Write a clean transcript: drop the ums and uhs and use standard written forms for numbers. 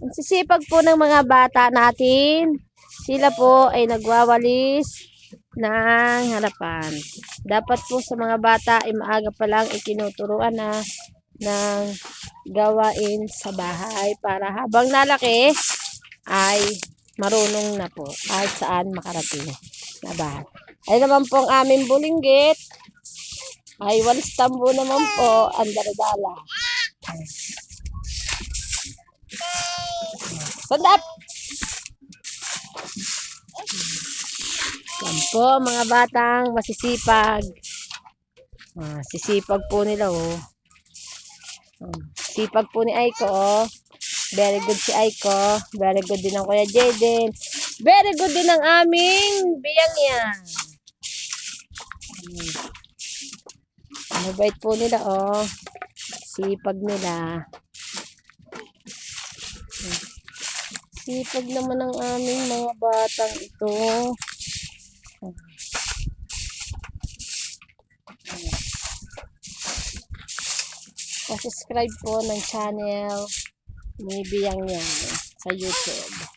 Ang sisipag po ng mga bata natin. Sila po ay nagwawalis ng harapan. Dapat po sa mga bata ay maaga pa lang itinuturuan na ng gawain sa bahay para habang nalaki ay marunong na po kahit saan makarating na bahay. Ay naman po ang aming bulinggit ay walis tambo naman po ang daradala. Stand up! Yan po mga batang masisipag. Sisipag po nila oh. Sipag po ni Aiko oh. Very good si Aiko. Very good din ang Kuya Jaden. Very good din ang aming biyang yan. Mabait po nila oh. Sipag nila. Sipag naman ang aming mga batang ito. Subscribe po ng channel ni Biyang Yan sa YouTube.